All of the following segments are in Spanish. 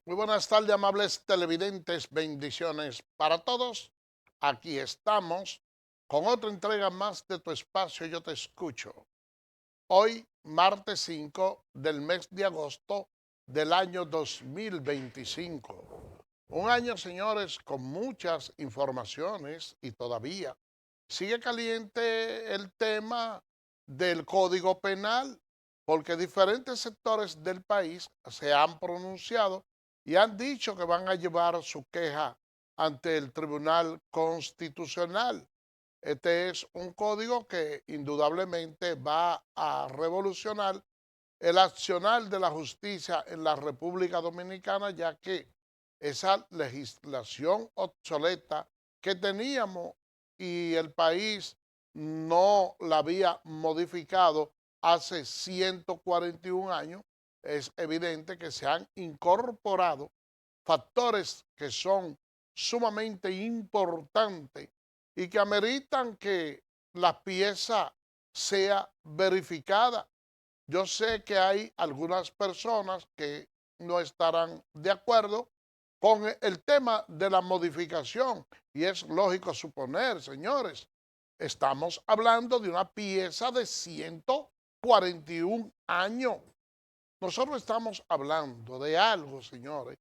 Muy buenas tardes, amables televidentes. Bendiciones para todos. Aquí estamos con otra entrega más de tu espacio Yo Te Escucho. Hoy, martes 5 del mes de agosto del año 2025. Un año, señores, con muchas informaciones y todavía sigue caliente el tema del Código Penal, porque diferentes sectores del país se han pronunciado y han dicho que van a llevar su queja ante el Tribunal Constitucional. Este es un código que indudablemente va a revolucionar el accionar de la justicia en la República Dominicana, ya que esa legislación obsoleta que teníamos y el país no la había modificado hace 141 años, es evidente que se han incorporado factores que son sumamente importantes y que ameritan que la pieza sea verificada. Yo sé que hay algunas personas que no estarán de acuerdo con el tema de la modificación y es lógico suponer, señores, estamos hablando de una pieza de 141 años. Nosotros estamos hablando de algo, señores,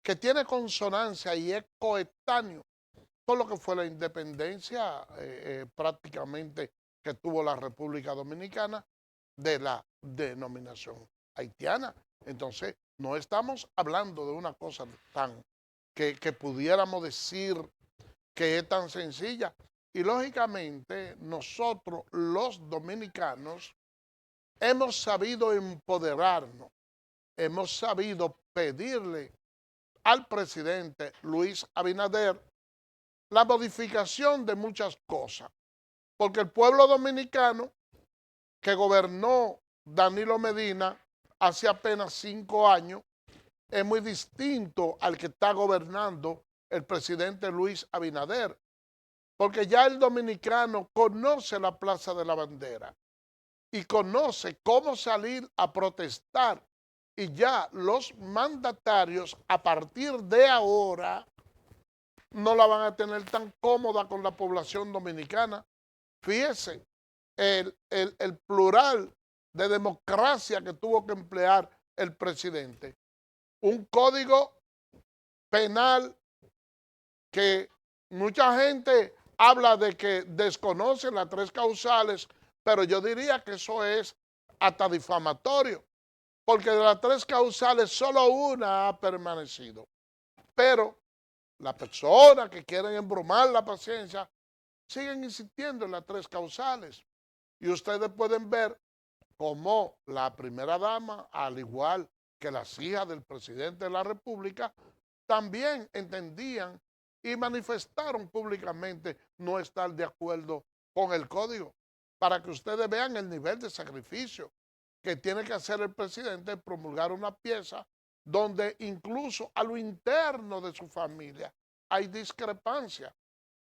que tiene consonancia y es coetáneo con lo que fue la independencia prácticamente que tuvo la República Dominicana de la denominación haitiana. Entonces, no estamos hablando de una cosa tan que pudiéramos decir que es tan sencilla. Y lógicamente, nosotros, los dominicanos, hemos sabido empoderarnos, hemos sabido pedirle al presidente Luis Abinader la modificación de muchas cosas, porque el pueblo dominicano que gobernó Danilo Medina hace apenas 5 años es muy distinto al que está gobernando el presidente Luis Abinader, porque ya el dominicano conoce la Plaza de la Bandera y conoce cómo salir a protestar y ya los mandatarios a partir de ahora no la van a tener tan cómoda con la población dominicana. Fíjese, el plural de democracia que tuvo que emplear el presidente. Un código penal que mucha gente habla de que desconoce las tres causales, pero yo diría que eso es hasta difamatorio, porque de las tres causales solo una ha permanecido. Pero las personas que quieren embromar la paciencia siguen insistiendo en las tres causales. Y ustedes pueden ver cómo la primera dama, al igual que las hijas del presidente de la República, también entendían y manifestaron públicamente no estar de acuerdo con el código, para que ustedes vean el nivel de sacrificio que tiene que hacer el presidente promulgar una pieza donde incluso a lo interno de su familia hay discrepancia.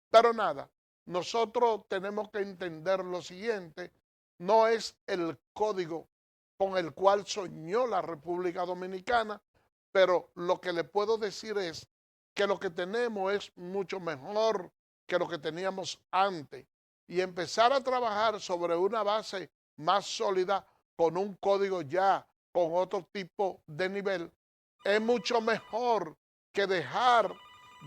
Pero nada, nosotros tenemos que entender lo siguiente, no es el código con el cual soñó la República Dominicana, pero lo que le puedo decir es que lo que tenemos es mucho mejor que lo que teníamos antes y empezar a trabajar sobre una base más sólida con un código ya con otro tipo de nivel es mucho mejor que dejar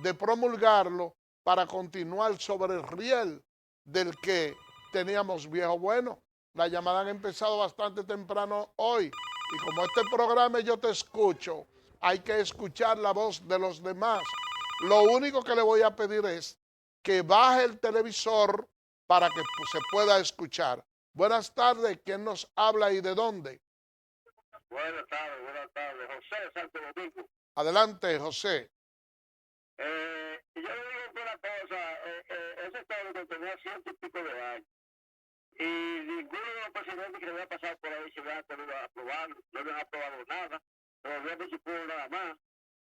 de promulgarlo para continuar sobre el riel del que teníamos viejo. Bueno, la llamada han empezado bastante temprano hoy y como este programa Yo Te Escucho, hay que escuchar la voz de los demás. Lo único que le voy a pedir es que baje el televisor para que se pueda escuchar. Buenas tardes, ¿quién nos habla y de dónde? Buenas tardes, José Santo Domingo. Adelante, José. Yo le digo que una cosa, ese estado tenía ciento y pico de años, y ninguno de los presidentes que le había pasado por ahí se había podido aprobar, no habían aprobado nada, todavía no se pudo nada más.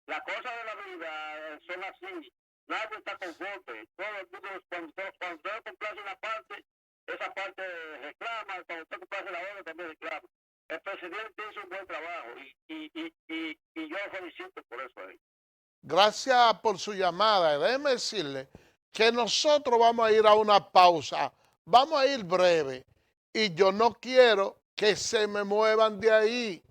Las cosas de la vida son así, nadie está conforme, todo el mundo, cuando usted complace una parte, esa parte reclama, cuando usted complace la otra también reclama. El presidente hizo un buen trabajo y yo lo felicito por eso. eso ahí. Gracias por su llamada. Déjeme decirle que nosotros vamos a ir a una pausa. Vamos a ir breve. Y yo no quiero que se me muevan de ahí.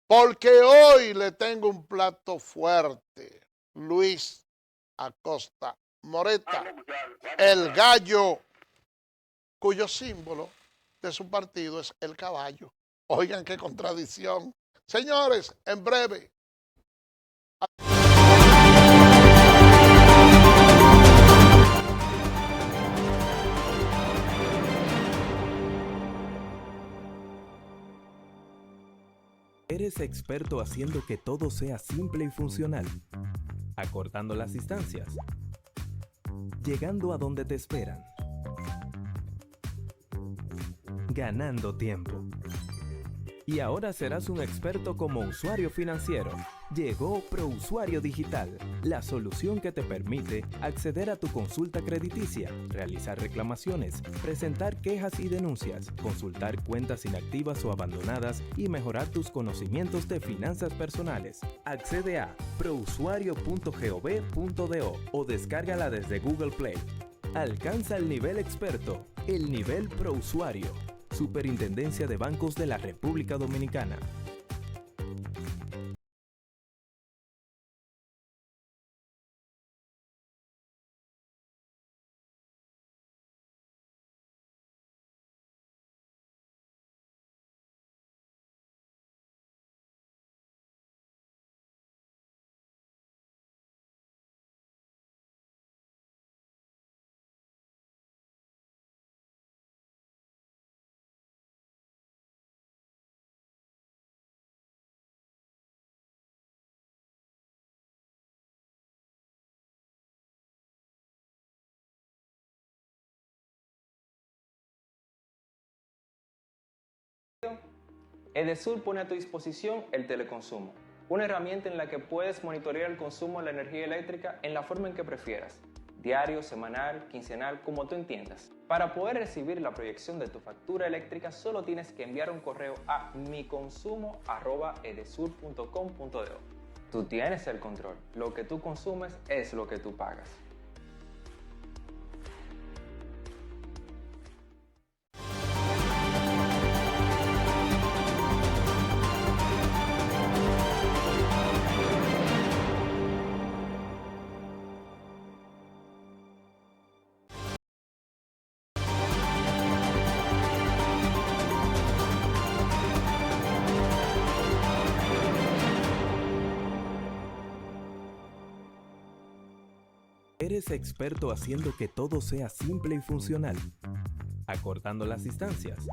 Porque hoy le tengo un plato fuerte. Luis Acosta Moreta, el gallo, cuyo símbolo de su partido es el caballo. Oigan qué contradicción. Señores, en breve. Eres experto haciendo que todo sea simple y funcional, acortando las distancias, llegando a donde te esperan, ganando tiempo. Y ahora serás un experto como usuario financiero. Llegó ProUsuario Digital, la solución que te permite acceder a tu consulta crediticia, realizar reclamaciones, presentar quejas y denuncias, consultar cuentas inactivas o abandonadas y mejorar tus conocimientos de finanzas personales. Accede a prousuario.gov.do o descárgala desde Google Play. Alcanza el nivel experto, el nivel ProUsuario. Superintendencia de Bancos de la República Dominicana. Edesur pone a tu disposición el teleconsumo, una herramienta en la que puedes monitorear el consumo de la energía eléctrica en la forma en que prefieras, diario, semanal, quincenal, como tú entiendas. Para poder recibir la proyección de tu factura eléctrica solo tienes que enviar un correo a miconsumo@edesur.com.do. Tú tienes el control, lo que tú consumes es lo que tú pagas. Eres experto haciendo que todo sea simple y funcional, acortando las distancias,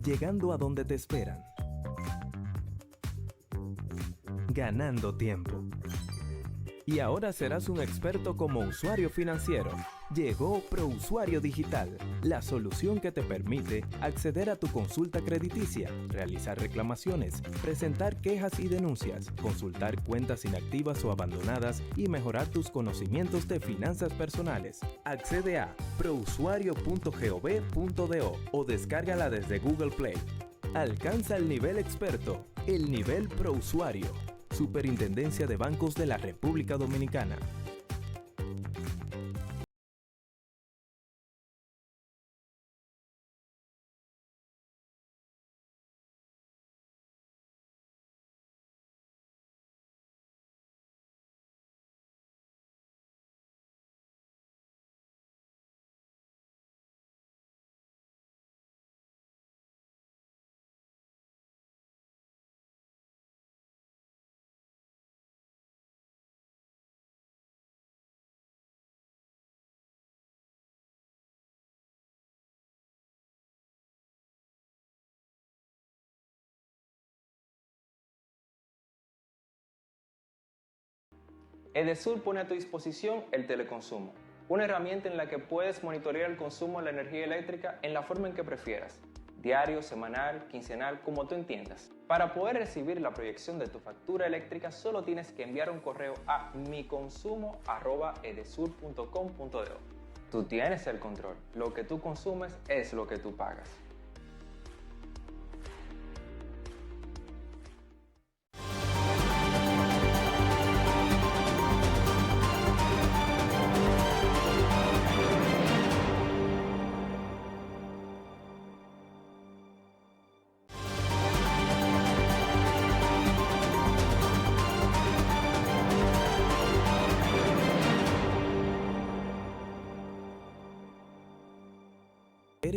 llegando a donde te esperan, ganando tiempo. Y ahora serás un experto como usuario financiero. Llegó ProUsuario Digital, la solución que te permite acceder a tu consulta crediticia, realizar reclamaciones, presentar quejas y denuncias, consultar cuentas inactivas o abandonadas y mejorar tus conocimientos de finanzas personales. Accede a prousuario.gov.do o descárgala desde Google Play. Alcanza el nivel experto, el nivel ProUsuario. Superintendencia de Bancos de la República Dominicana. Edesur pone a tu disposición el teleconsumo, una herramienta en la que puedes monitorear el consumo de la energía eléctrica en la forma en que prefieras, diario, semanal, quincenal, como tú entiendas. Para poder recibir la proyección de tu factura eléctrica solo tienes que enviar un correo a miconsumo@edesur.com.do. Tú tienes el control, lo que tú consumes es lo que tú pagas.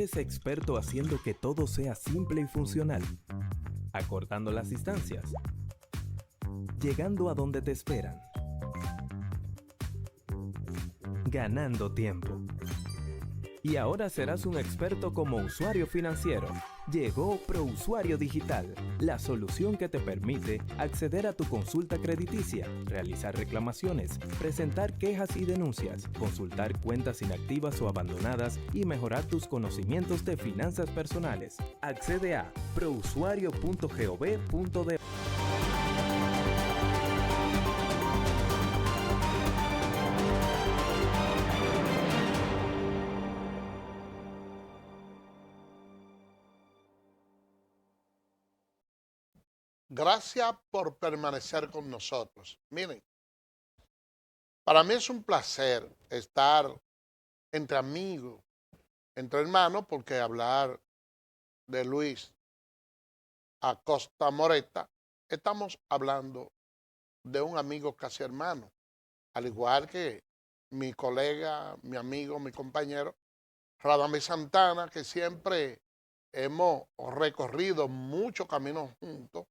Eres experto haciendo que todo sea simple y funcional, acortando las distancias, llegando a donde te esperan, ganando tiempo. Y ahora serás un experto como usuario financiero. Llegó ProUsuario Digital, la solución que te permite acceder a tu consulta crediticia, realizar reclamaciones, presentar quejas y denuncias, consultar cuentas inactivas o abandonadas y mejorar tus conocimientos de finanzas personales. Accede a prousuario.gov.do. Gracias por permanecer con nosotros. Miren, para mí es un placer estar entre amigos, entre hermanos, porque hablar de Luis Acosta Moreta, estamos hablando de un amigo casi hermano, al igual que mi colega, mi amigo, mi compañero, Radamés Santana, que siempre hemos recorrido muchos caminos juntos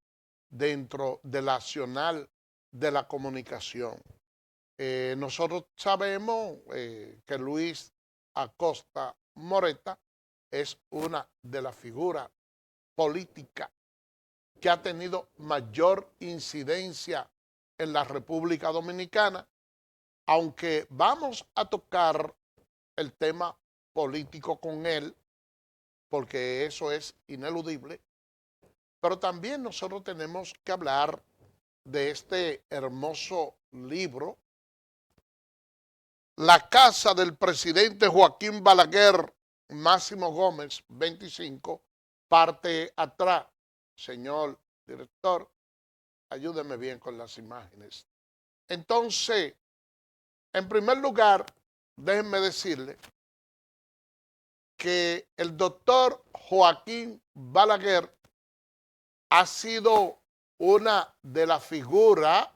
dentro del accionar de la comunicación. Nosotros sabemos que Luis Acosta Moreta es una de las figuras políticas que ha tenido mayor incidencia en la República Dominicana, aunque vamos a tocar el tema político con él, porque eso es ineludible, pero también nosotros tenemos que hablar de este hermoso libro, La casa del presidente Joaquín Balaguer, Máximo Gómez, 25, parte atrás. Señor director, ayúdeme bien con las imágenes. Entonces, en primer lugar, déjenme decirle que el doctor Joaquín Balaguer ha sido una de las figuras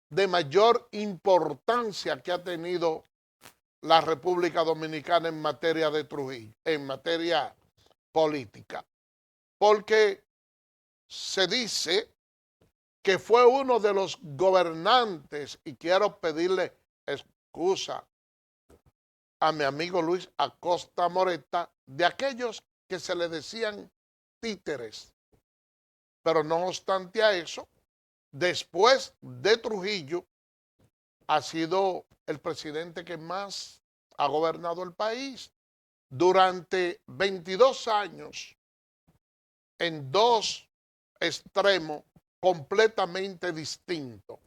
de mayor importancia que ha tenido la República Dominicana en materia de Trujillo, en materia política, porque se dice que fue uno de los gobernantes, y quiero pedirle excusa a mi amigo Luis Acosta Moreta, de aquellos que se le decían títeres. Pero no obstante a eso, después de Trujillo, ha sido el presidente que más ha gobernado el país durante 22 años en dos extremos completamente distintos,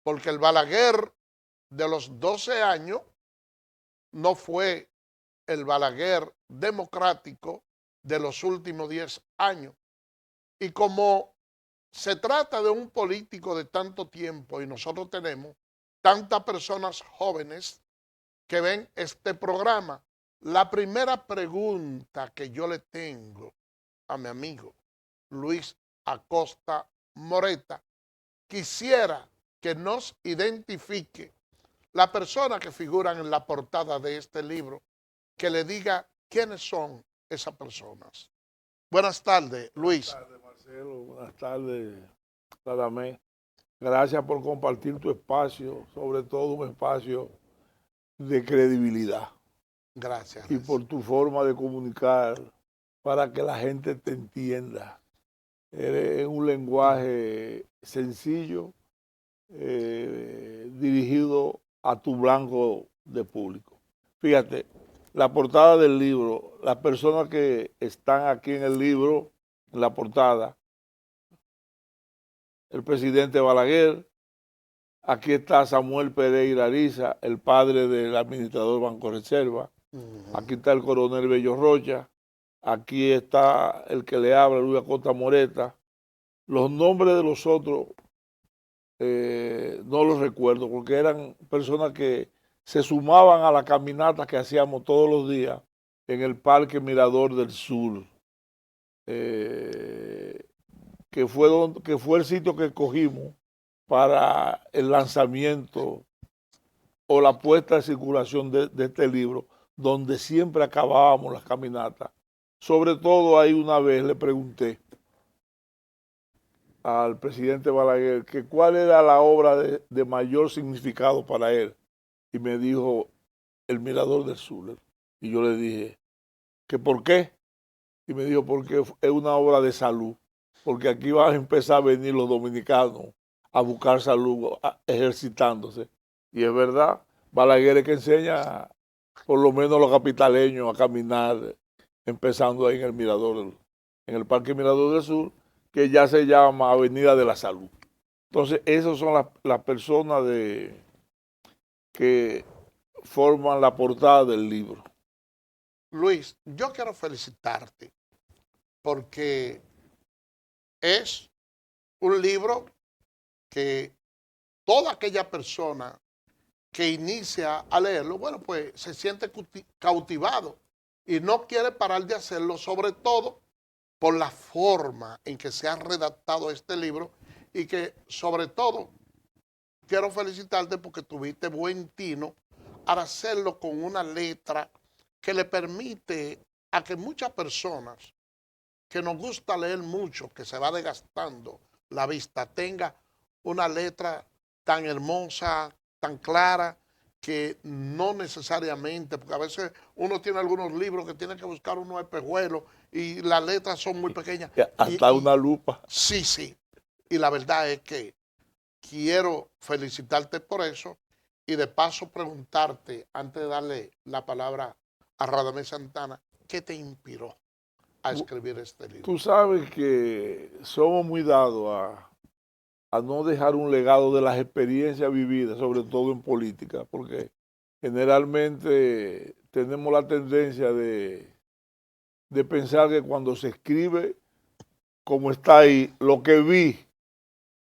porque el Balaguer de los 12 años no fue el Balaguer democrático de los últimos 10 años. Y como se trata de un político de tanto tiempo y nosotros tenemos tantas personas jóvenes que ven este programa, la primera pregunta que yo le tengo a mi amigo Luis Acosta Moreta, quisiera que nos identifique la persona que figuran en la portada de este libro, que le diga quiénes son esas personas. Buenas tardes, Luis. Buenas tardes, Marcelo. Buenas tardes, Radamés. Gracias por compartir tu espacio, sobre todo un espacio de credibilidad. Gracias. Y por tu forma de comunicar para que la gente te entienda. Eres un lenguaje sencillo, dirigido a tu blanco de público. Fíjate, la portada del libro, las personas que están aquí en el libro, en la portada, el presidente Balaguer, aquí está Samuel Pereira Ariza, el padre del administrador Banco Reserva, aquí está el coronel Bello Rocha, aquí está el que le habla, Luis Acosta Moreta. Los nombres de los otros no los recuerdo, porque eran personas que se sumaban a la caminata que hacíamos todos los días en el Parque Mirador del Sur, que fue el sitio que escogimos para el lanzamiento o la puesta en circulación de este libro, donde siempre acabábamos las caminatas Sobre todo ahí una vez le pregunté al presidente Balaguer que cuál era la obra de mayor significado para él. Y me dijo, El Mirador del Sur. Y yo le dije, ¿que por qué? Y me dijo, porque es una obra de salud. Porque aquí van a empezar a venir los dominicanos a buscar salud ejercitándose. Y es verdad, Balaguer es que enseña por lo menos a los capitaleños a caminar, empezando ahí en el Mirador, en el Parque Mirador del Sur, que ya se llama Avenida de la Salud. Entonces, esas son las personas que forman la portada del libro. Luis, yo quiero felicitarte porque es un libro que toda aquella persona que inicia a leerlo, bueno, pues se siente cautivado y no quiere parar de hacerlo, sobre todo por la forma en que se ha redactado este libro y que sobre todo quiero felicitarte porque tuviste buen tino al hacerlo con una letra que le permite a que muchas personas que nos gusta leer mucho, que se va desgastando la vista, tenga una letra tan hermosa, tan clara, que no necesariamente, porque a veces uno tiene algunos libros que tiene que buscar unos espejuelos y las letras son muy pequeñas. Hasta una lupa. Sí, sí. Y la verdad es que quiero felicitarte por eso y de paso preguntarte, antes de darle la palabra a Radamés Santana, ¿qué te inspiró a escribir este libro? Tú sabes que somos muy dados a no dejar un legado de las experiencias vividas, sobre todo en política, porque generalmente tenemos la tendencia de pensar que cuando se escribe, como está ahí, lo que vi,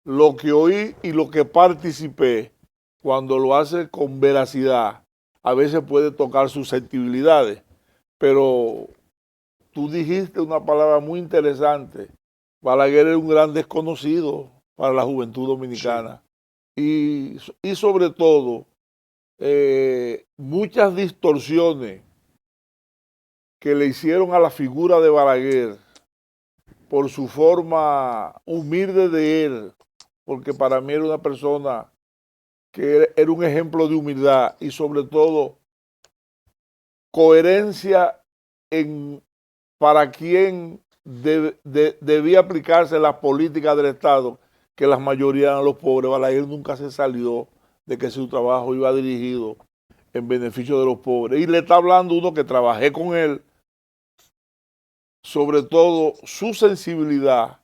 lo que oí y lo que participé, cuando lo hace con veracidad, a veces puede tocar susceptibilidades, pero tú dijiste una palabra muy interesante. Balaguer es un gran desconocido para la juventud dominicana. Sí. Y sobre todo, muchas distorsiones que le hicieron a la figura de Balaguer por su forma humilde de él, porque para mí era una persona que era un ejemplo de humildad y sobre todo coherencia para quien debía aplicarse las políticas del Estado, que la mayoría eran los pobres. Balaguer nunca se salió de que su trabajo iba dirigido en beneficio de los pobres. Y le está hablando uno que trabajé con él, sobre todo su sensibilidad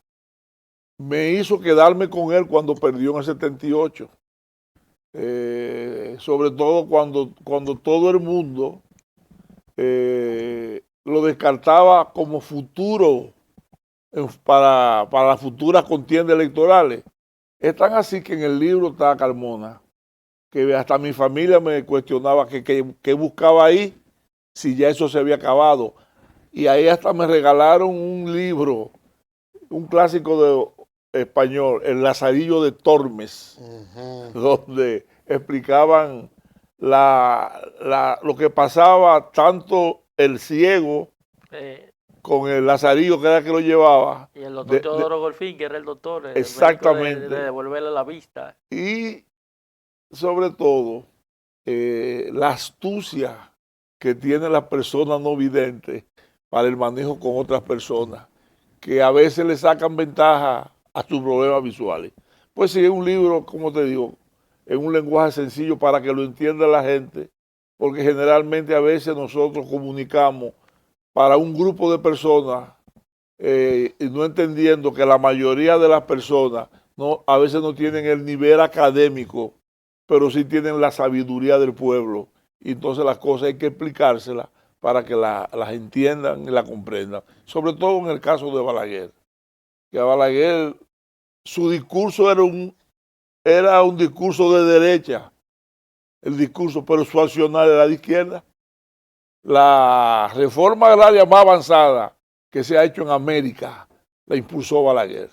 me hizo quedarme con él cuando perdió en el 78. Sobre todo cuando todo el mundo lo descartaba como futuro para las futuras contiendas electorales. Es tan así que en el libro está Carmona, que hasta mi familia me cuestionaba que buscaba ahí si ya eso se había acabado. Y ahí hasta me regalaron un libro, un clásico de español, El Lazarillo de Tormes, donde explicaban lo que pasaba tanto el ciego con el Lazarillo, que era el que lo llevaba. Y el doctor Teodoro Golfín, que era el doctor. Exactamente. De devolverle la vista. Y sobre todo, la astucia que tienen las personas no videntes para el manejo con otras personas, que a veces le sacan ventaja a sus problemas visuales. Pues sí, es un libro, como te digo, en un lenguaje sencillo para que lo entienda la gente, porque generalmente a veces nosotros comunicamos para un grupo de personas y no entendiendo que la mayoría de las personas a veces no tienen el nivel académico, pero sí tienen la sabiduría del pueblo. Y entonces las cosas hay que explicárselas para que las entiendan y las comprendan. Sobre todo en el caso de Balaguer, que a Balaguer su discurso era un discurso de derecha, el discurso, pero su accionar era de izquierda. La reforma agraria más avanzada que se ha hecho en América la impulsó Balaguer.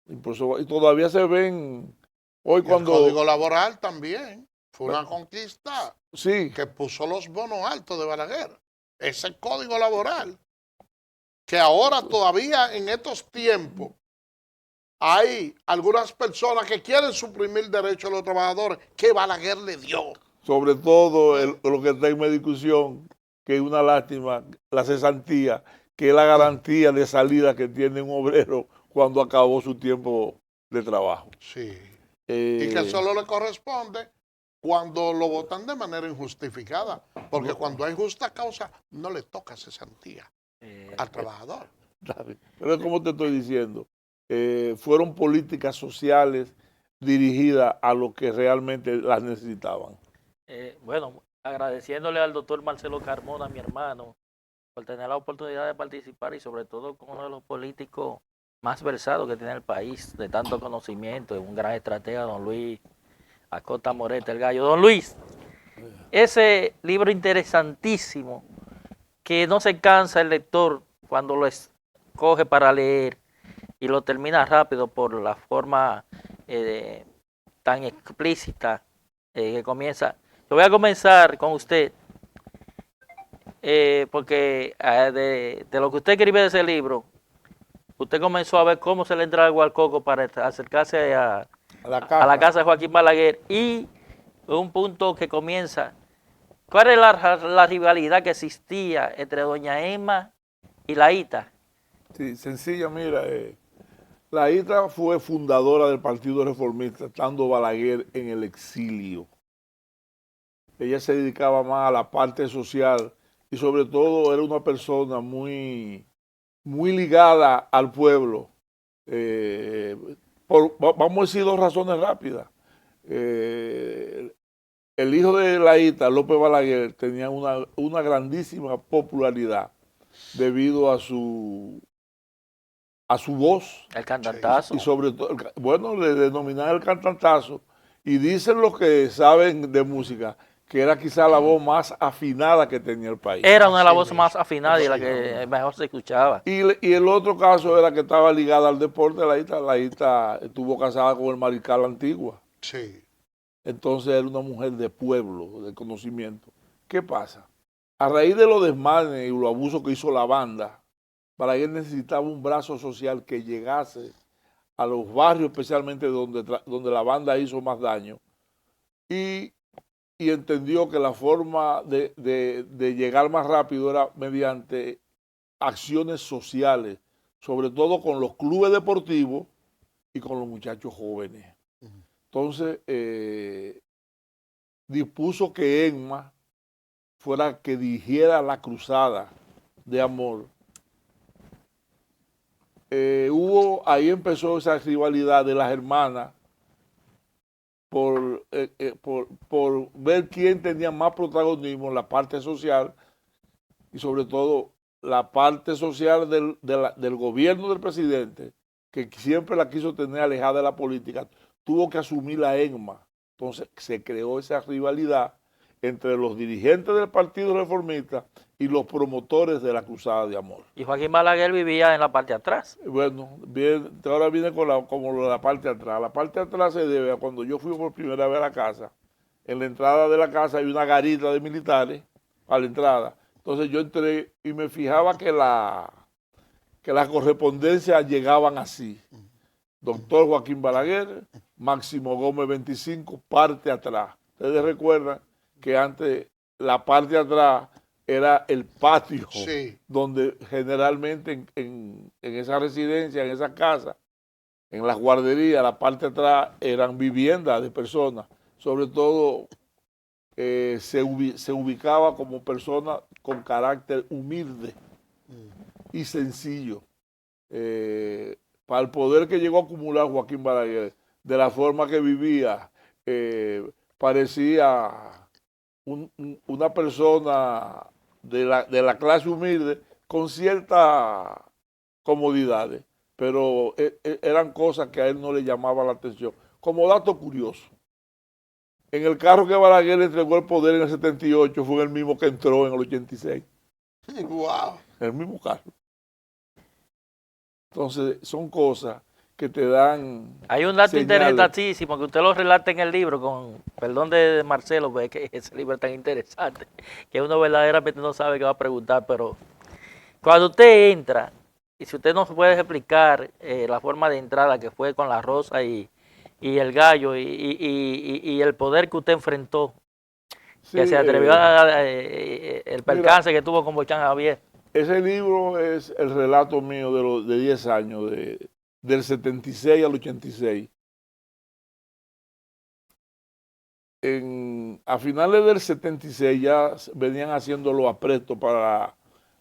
Y todavía se ven hoy cuando... El Código Laboral también fue una conquista, sí, que puso los bonos altos de Balaguer. ese código laboral, que ahora todavía en estos tiempos hay algunas personas que quieren suprimir derechos de los trabajadores que Balaguer le dio. Sobre todo lo que está en mi discusión, que es una lástima, la cesantía, que es la garantía de salida que tiene un obrero cuando acabó su tiempo de trabajo. Sí. Y que solo le corresponde cuando lo votan de manera injustificada, porque cuando hay justa causa no le toca cesantía al trabajador. Pero es como te estoy diciendo, fueron políticas sociales dirigidas a los que realmente las necesitaban. Bueno, agradeciéndole al doctor Marcelo Carmona, mi hermano, por tener la oportunidad de participar y sobre todo con uno de los políticos más versados que tiene el país, de tanto conocimiento, un gran estratega, don Luis Acosta Moreta, el gallo. Don Luis, ese libro interesantísimo, que no se cansa el lector cuando lo escoge para leer y lo termina rápido por la forma tan explícita que comienza. Yo voy a comenzar con usted, porque de lo que usted escribe de ese libro, usted comenzó a ver cómo se le entra agua al coco para acercarse a la casa de Joaquín Balaguer, y un punto que comienza, ¿cuál es la rivalidad que existía entre doña Emma y la Ita? Sí, sencilla, mira, la Ita fue fundadora del Partido Reformista, estando Balaguer en el exilio. Ella se dedicaba más a la parte social y sobre todo era una persona muy ligada al pueblo. Vamos a decir dos razones rápidas. El hijo de la Ita, López Balaguer, tenía una grandísima popularidad debido a su voz. El cantantazo. Y sobre todo, bueno, le denominaban el cantantazo. Y dicen los que saben de música que era quizá la voz más afinada que tenía el país. Era una de las voces más afinadas y la que mejor se escuchaba. Y el otro caso era que estaba ligada al deporte. La Ita estuvo casada con el mariscal Antigua. Sí. Entonces era una mujer de pueblo, de conocimiento. ¿Qué pasa? A raíz de los desmanes y los abusos que hizo la banda, Balaguer necesitaba un brazo social que llegase a los barrios, especialmente donde la banda hizo más daño, y entendió que la forma de llegar más rápido era mediante acciones sociales, sobre todo con los clubes deportivos y con los muchachos jóvenes. Entonces, dispuso que Emma fuera que dirigiera la cruzada de amor. Ahí empezó esa rivalidad de las hermanas por ver quién tenía más protagonismo en la parte social y sobre todo la parte social del gobierno del presidente, que siempre la quiso tener alejada de la política, tuvo que asumir la Emma. Entonces se creó esa rivalidad entre los dirigentes del Partido Reformista y los promotores de la Cruzada de Amor. Y Joaquín Balaguer vivía en la parte de atrás. Bueno, ahora viene como la parte de atrás. La parte de atrás se debe a cuando yo fui por primera vez a la casa. En la entrada de la casa hay una garita de militares a la entrada. Entonces yo entré y me fijaba que las correspondencias llegaban así. Doctor Joaquín Balaguer, Máximo Gómez 25, parte atrás. Ustedes recuerdan que antes la parte de atrás era el patio, sí, donde generalmente en esa residencia, en esa casa, en las guarderías, la parte de atrás eran viviendas de personas. Sobre todo se ubicaba como personas con carácter humilde y sencillo. Para el poder que llegó a acumular Joaquín Balaguer, de la forma que vivía, parecía una persona de la clase humilde con ciertas comodidades, pero eran cosas que a él no le llamaban la atención. Como dato curioso, en el carro que Balaguer le entregó el poder en el 78 fue el mismo que entró en el 86. ¡Wow! El mismo carro. Entonces, son cosas que te dan Hay un dato señales. interesantísimo que usted lo relata en el libro, con perdón de Marcelo, pues, que ese libro es tan interesante, que uno verdaderamente no sabe qué va a preguntar, pero cuando usted entra, y si usted nos puede explicar la forma de entrada que fue con la rosa y el gallo y el poder que usted enfrentó, Sí, que se atrevió a el percance que tuvo con Bochán Javier. ese libro es el relato mío de 10 años, del 76 al 86. A finales del 76 ya venían haciendo los aprestos para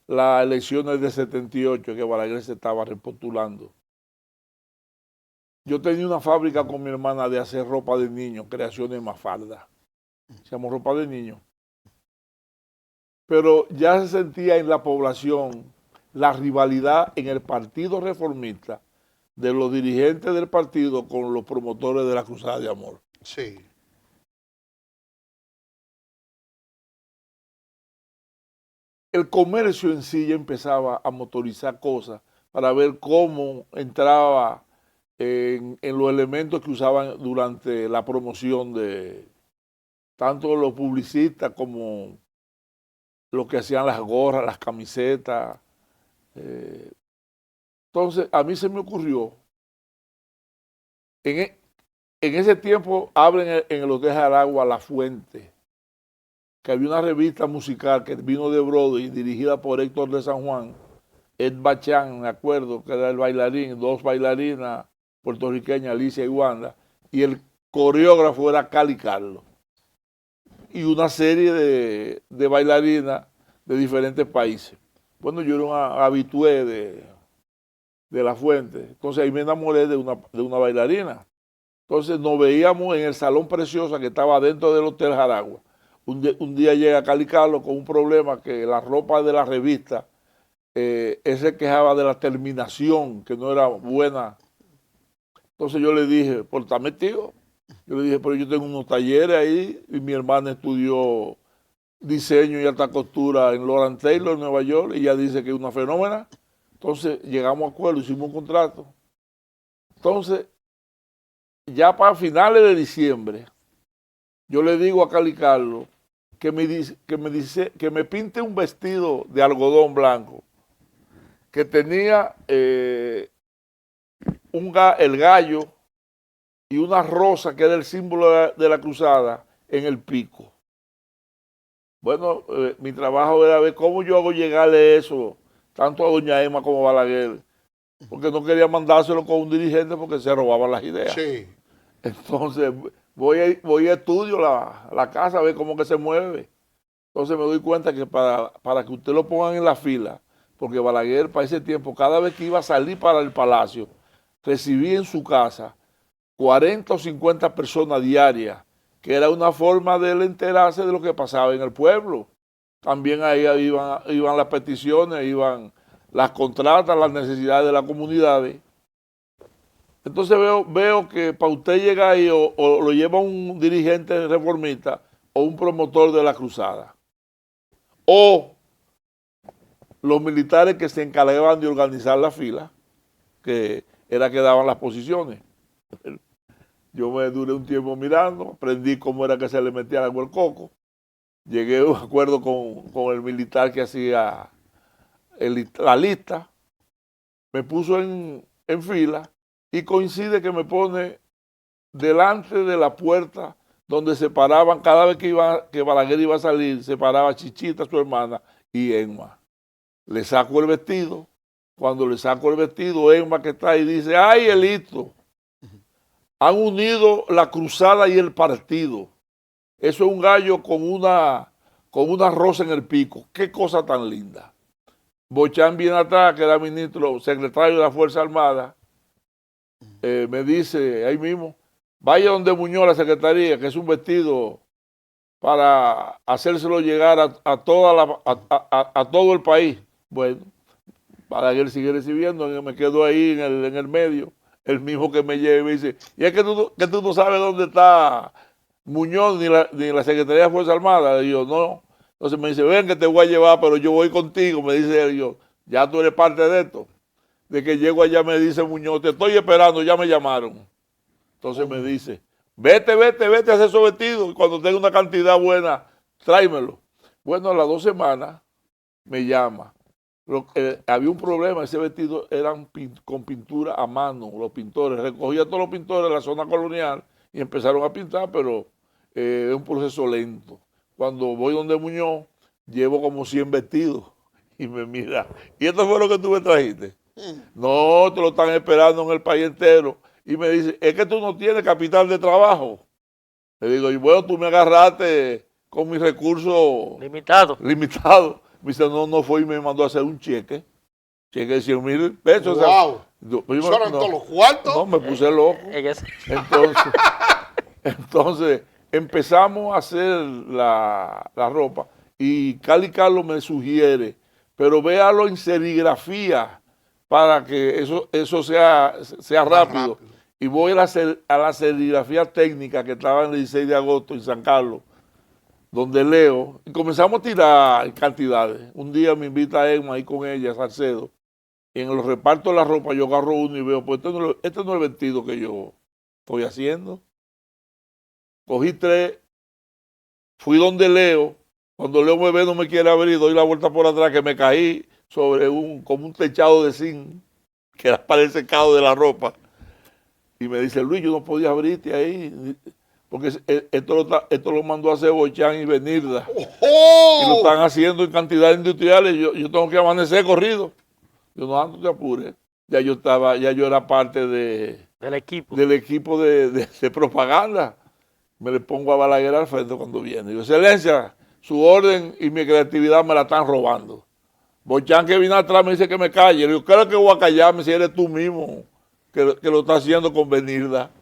las elecciones del 78 que Balaguer se estaba repostulando. Yo tenía una fábrica con mi hermana de hacer ropa de niños, creaciones Mafalda. Se llamó ropa de niños. Pero ya se sentía en la población la rivalidad en el Partido Reformista de los dirigentes del partido con los promotores de la Cruzada de Amor. Sí. El comercio en sí ya empezaba a motorizar cosas para ver cómo entraba en los elementos que usaban durante la promoción de tanto los publicistas como los que hacían las gorras, las camisetas. Entonces, a mí se me ocurrió, en ese tiempo abren en el Hotel Jaragua La Fuente, que había una revista musical que vino de Broadway, dirigida por Héctor de San Juan, Ed Bachán, me acuerdo, que era el bailarín, 2 bailarinas puertorriqueñas, Alicia y Wanda, y el coreógrafo era Cali Carlos. Y una serie de bailarinas de diferentes países. Bueno, yo era un habitué de La Fuente, entonces ahí me enamoré de una bailarina. Entonces nos veíamos en el Salón Preciosa que estaba dentro del Hotel Jaragua. Un día llega Cali Carlos con un problema que la ropa de la revista, él se quejaba de la terminación, que no era buena. Entonces yo le dije, portame tío. Yo le dije, pero yo tengo unos talleres ahí y mi hermana estudió diseño y alta costura en Lawrence Taylor, en Nueva York, y ella dice que es una fenómena. Entonces llegamos a acuerdo, hicimos un contrato. Entonces, ya para finales de diciembre, yo le digo a Cali Carlos que me pinte un vestido de algodón blanco que tenía el gallo y una rosa que era el símbolo de la cruzada en el pico. Bueno, mi trabajo era ver cómo yo hago llegarle eso, tanto a doña Emma como a Balaguer, porque no quería mandárselo con un dirigente porque se robaban las ideas. Sí. Entonces, voy a estudio la casa a ver cómo que se mueve. Entonces me doy cuenta que para que usted lo pongan en la fila, porque Balaguer para ese tiempo, cada vez que iba a salir para el palacio, recibía en su casa 40 o 50 personas diarias, que era una forma de él enterarse de lo que pasaba en el pueblo. También ahí iban las peticiones, iban las contratas, las necesidades de las comunidades. Entonces veo que para usted llegar ahí o lo lleva un dirigente reformista o un promotor de la cruzada. O los militares que se encargaban de organizar la fila, que era que daban las posiciones. Yo me duré un tiempo mirando, aprendí cómo era que se le metía agua al coco. Llegué a un acuerdo con el militar que hacía la lista, me puso en fila y coincide que me pone delante de la puerta donde se paraban, cada vez que Balaguer iba a salir, se paraba Chichita, su hermana, y Emma. Le saco el vestido. Cuando le saco el vestido, Emma que está ahí dice, ¡ay, Elito! Han unido la cruzada y el partido. Eso es un gallo con una rosa en el pico. ¡Qué cosa tan linda! Bochán viene atrás, que era secretario de la Fuerza Armada, me dice ahí mismo, vaya donde Muñoz, la secretaría, que es un vestido para hacérselo llegar a todo el país. Bueno, Balaguer sigue recibiendo, me quedo ahí en el medio, el mismo que me lleva y me dice, y es que tú no sabes dónde está Muñoz ni la Secretaría de Fuerza Armada. Y yo, no. Entonces me dice, ven que te voy a llevar, pero yo voy contigo, me dice él. Yo, ya tú eres parte de esto. de que llego allá me dice Muñoz, te estoy esperando, ya me llamaron. Entonces me dice, vete a hacer esos vestidos y cuando tenga una cantidad buena, tráemelo. Bueno, a las 2 semanas me llama. Había un problema, ese vestido eran con pintura a mano, los pintores. Recogía a todos los pintores de la zona colonial y empezaron a pintar, pero es un proceso lento. Cuando voy donde Muñoz, llevo como 100 vestidos y me mira, ¿y esto fue lo que tú me trajiste? No, te lo están esperando en el país entero. Y me dice, es que tú no tienes capital de trabajo. Le digo, y bueno, tú me agarraste con mis recursos Limitado. limitados. Me dice, no fue y me mandó a hacer un cheque de 100,000 pesos. ¡Wow! O sea, ¿Eso eran todos los cuartos? No, me puse loco. Entonces empezamos a hacer la ropa y Cali Carlos me sugiere, pero véalo en serigrafía para que eso sea rápido. Y voy a la serigrafía técnica que estaba en el 16 de agosto en San Carlos, donde leo, y comenzamos a tirar cantidades. Un día me invita a Emma ahí con ella, Salcedo, y en los repartos de la ropa yo agarro uno y veo, pues este no es el vestido que yo estoy haciendo. Cogí 3, fui donde Leo, cuando Leo me ve no me quiere abrir, doy la vuelta por atrás que me caí sobre como un techado de zinc, que era para el secado de la ropa. Y me dice, Luis, yo no podía abrirte ahí, porque esto lo mandó a hacer Bochán y Benirda. Y lo están haciendo en cantidades industriales. Yo tengo que amanecer corrido. Yo no te apures. Ya yo era parte del equipo. Del equipo de propaganda. Me le pongo a Balaguer al frente cuando viene. Digo, Excelencia, su orden y mi creatividad me la están robando. Bochán que vino atrás me dice que me calle. Le digo, ¿qué es lo que voy a callarme si eres tú mismo que lo está haciendo con Benirda?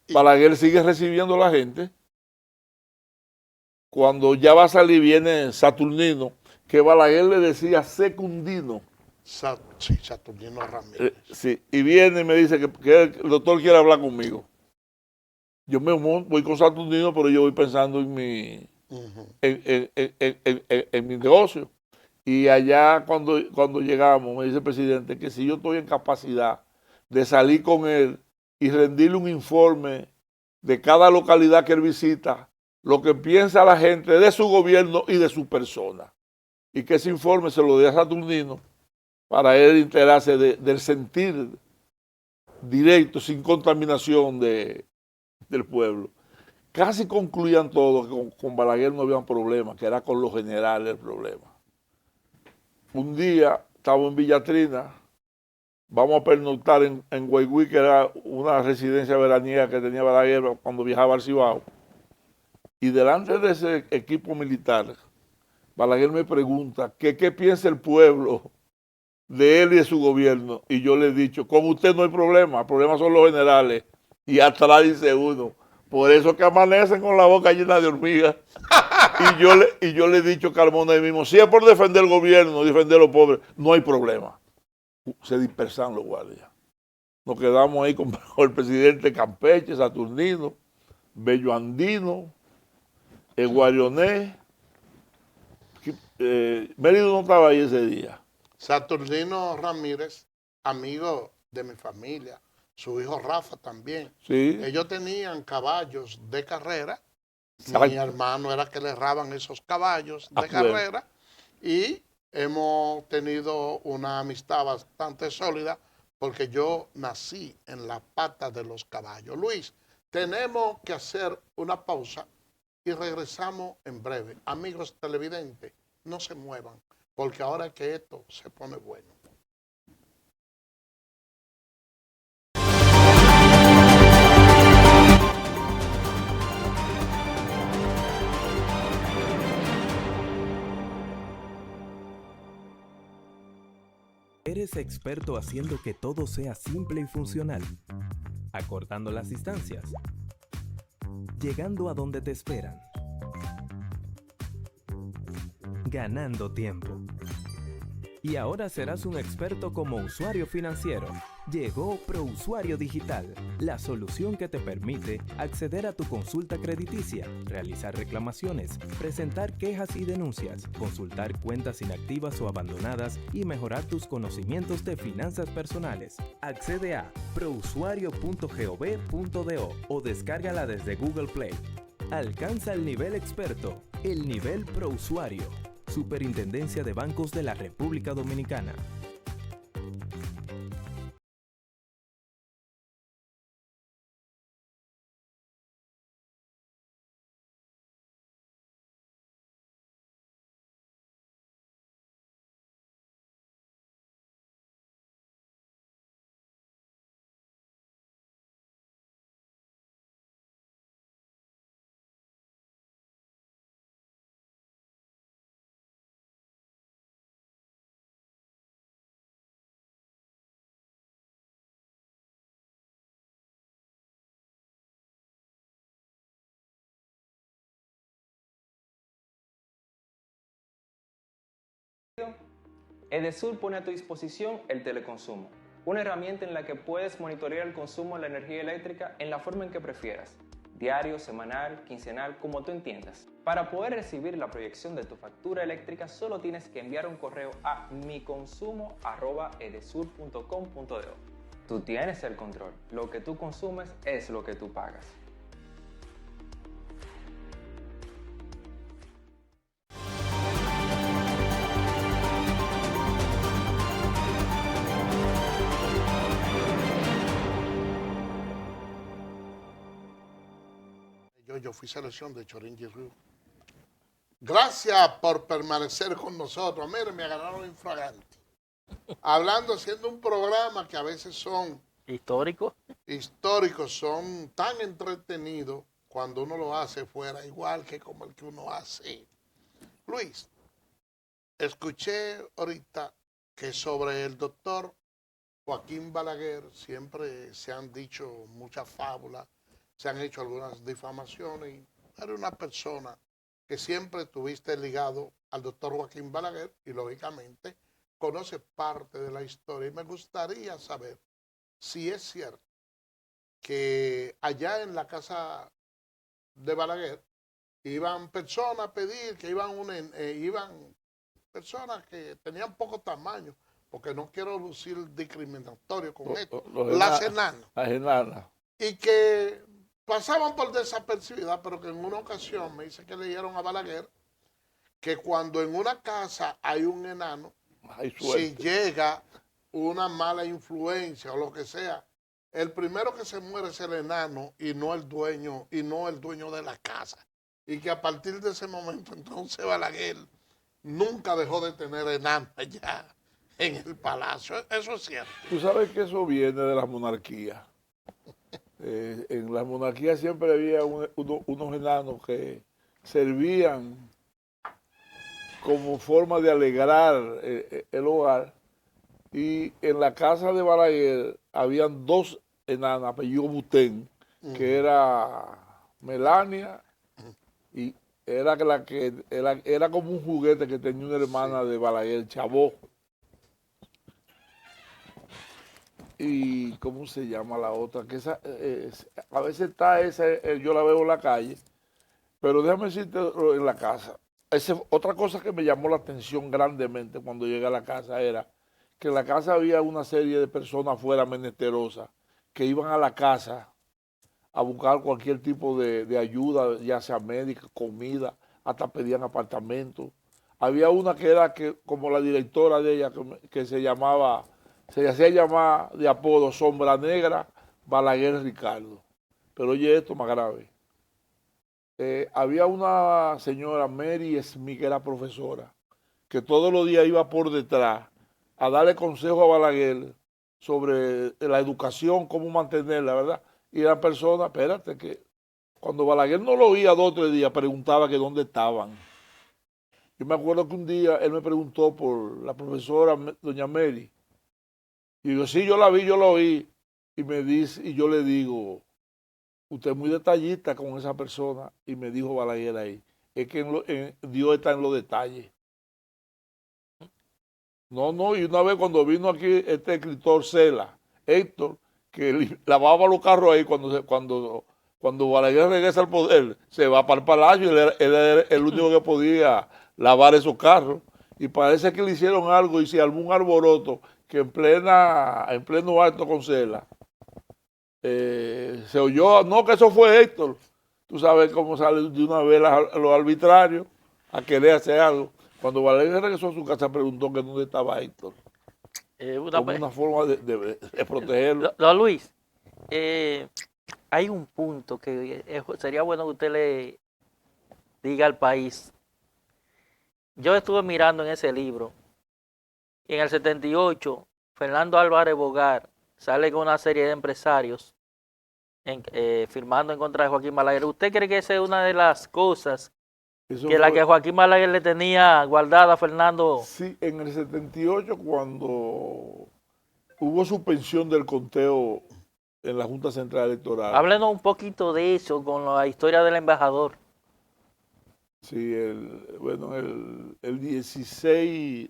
Balaguer sigue recibiendo a la gente. Cuando ya va a salir, viene Saturnino, que Balaguer le decía Secundino. Sí, Saturnino Ramírez. Sí, y viene y me dice que el doctor quiere hablar conmigo. Yo me voy con Saturnino, pero yo voy pensando en mi negocio. Y allá cuando llegamos, me dice el presidente que si yo estoy en capacidad de salir con él y rendirle un informe de cada localidad que él visita, lo que piensa la gente de su gobierno y de su persona. Y que ese informe se lo dé a Saturnino para él enterarse del sentir directo, sin contaminación del pueblo. Casi concluían todos que con Balaguer no había un problema, que era con los generales el problema. Un día estaba en Villatrina, vamos a pernoctar en Guayguí, que era una residencia veraniega que tenía Balaguer cuando viajaba al Cibao. Y delante de ese equipo militar, Balaguer me pregunta qué piensa el pueblo de él y de su gobierno. Y yo le he dicho, con usted no hay problema, el problema son los generales. Y atrás dice uno, por eso que amanecen con la boca llena de hormigas. y yo le he dicho a Carmona ahí mismo, si es por defender el gobierno, defender a los pobres, no hay problema. Se dispersan los guardias. Nos quedamos ahí con el presidente Campeche, Saturnino, Bello Andino, Guarioné. Mérido no estaba ahí ese día. Saturnino Ramírez, amigo de mi familia, su hijo Rafa también. Sí. Ellos tenían caballos de carrera. Exacto. Mi hermano era que le erraban esos caballos de carrera y hemos tenido una amistad bastante sólida porque yo nací en la pata de los caballos. Luis, tenemos que hacer una pausa y regresamos en breve. Amigos televidentes, no se muevan porque ahora es que esto se pone bueno. ¿Eres experto haciendo que todo sea simple y funcional? Acortando las distancias. Llegando a donde te esperan. Ganando tiempo. Y ahora serás un experto como usuario financiero. Llegó ProUsuario Digital, la solución que te permite acceder a tu consulta crediticia, realizar reclamaciones, presentar quejas y denuncias, consultar cuentas inactivas o abandonadas y mejorar tus conocimientos de finanzas personales. Accede a prousuario.gov.do o descárgala desde Google Play. Alcanza el nivel experto, el nivel ProUsuario. Superintendencia de Bancos de la República Dominicana. Edesur pone a tu disposición el teleconsumo, una herramienta en la que puedes monitorear el consumo de la energía eléctrica en la forma en que prefieras, diario, semanal, quincenal, como tú entiendas. Para poder recibir la proyección de tu factura eléctrica, solo tienes que enviar un correo a miconsumo@edesur.com.do. Tú tienes el control, lo que tú consumes es lo que tú pagas. Yo fui selección de Choringi Río. Gracias por permanecer con nosotros. Miren, me agarraron infragante. Hablando, haciendo un programa que a veces son Histórico. históricos, son tan entretenidos cuando uno lo hace fuera, igual que como el que uno hace. Luis, escuché ahorita que sobre el doctor Joaquín Balaguer siempre se han dicho muchas fábulas, se han hecho algunas difamaciones y era una persona que siempre estuviste ligado al doctor Joaquín Balaguer y lógicamente conoce parte de la historia. Y me gustaría saber si es cierto que allá en la casa de Balaguer iban personas a pedir, que iban personas que tenían poco tamaño, porque no quiero lucir discriminatorio con esto, las enanas. Las enanas. Y que pasaban por desapercibida, pero que en una ocasión me dice que le dijeron a Balaguer que cuando en una casa hay un enano, si llega una mala influencia o lo que sea, el primero que se muere es el enano y no el dueño de la casa. Y que a partir de ese momento entonces Balaguer nunca dejó de tener enanos allá en el palacio. Eso es cierto. Tú sabes que eso viene de las monarquías. En las monarquías siempre había unos enanos que servían como forma de alegrar el hogar. Y en la casa de Balaguer habían dos enanas, apellido Butén, que era Melania y era como un juguete que tenía una hermana de Balaguer, Chabó. Y ¿cómo se llama la otra? Que a veces está esa, yo la veo en la calle, pero déjame decirte en la casa. Otra cosa que me llamó la atención grandemente cuando llegué a la casa era que en la casa había una serie de personas afuera menesterosas que iban a la casa a buscar cualquier tipo de ayuda, ya sea médica, comida, hasta pedían apartamentos. Había una que era como la directora de ella, que se hacía llamar de apodo Sombra Negra Balaguer Ricardo. Pero oye esto más grave. Había una señora, Mary Smith, que era profesora, que todos los días iba por detrás a darle consejo a Balaguer sobre la educación, cómo mantenerla, ¿verdad? Y la persona, espérate, que cuando Balaguer no lo oía 2 o 3 días, preguntaba que dónde estaban. Yo me acuerdo que un día él me preguntó por la profesora, doña Mary, y yo, sí, yo la vi, yo la oí, y me dice, y yo le digo, usted es muy detallista con esa persona, y me dijo Balaguer ahí, es que Dios está en los detalles. No, y una vez cuando vino aquí este escritor Cela, Héctor, que lavaba los carros ahí cuando Balaguer regresa al poder, se va para el palacio, él era el único que podía lavar esos carros. Y parece que le hicieron algo y se armó un alboroto que en pleno acto con Cela, se oyó, no, que eso fue Héctor. Tú sabes cómo sale de una vez los arbitrarios a querer hacer algo. Cuando Balaguer regresó a su casa preguntó que dónde estaba Héctor. Como una forma de protegerlo. Don Luis, hay un punto que sería bueno que usted le diga al país. Yo estuve mirando en ese libro y en el 78 Fernando Álvarez Bogar sale con una serie de empresarios firmando en contra de Joaquín Balaguer. ¿Usted cree que esa es una de las cosas que Joaquín Balaguer le tenía guardada a Fernando? Sí, en el 78 cuando hubo suspensión del conteo en la Junta Central Electoral. Háblenos un poquito de eso con la historia del embajador. Sí, el 16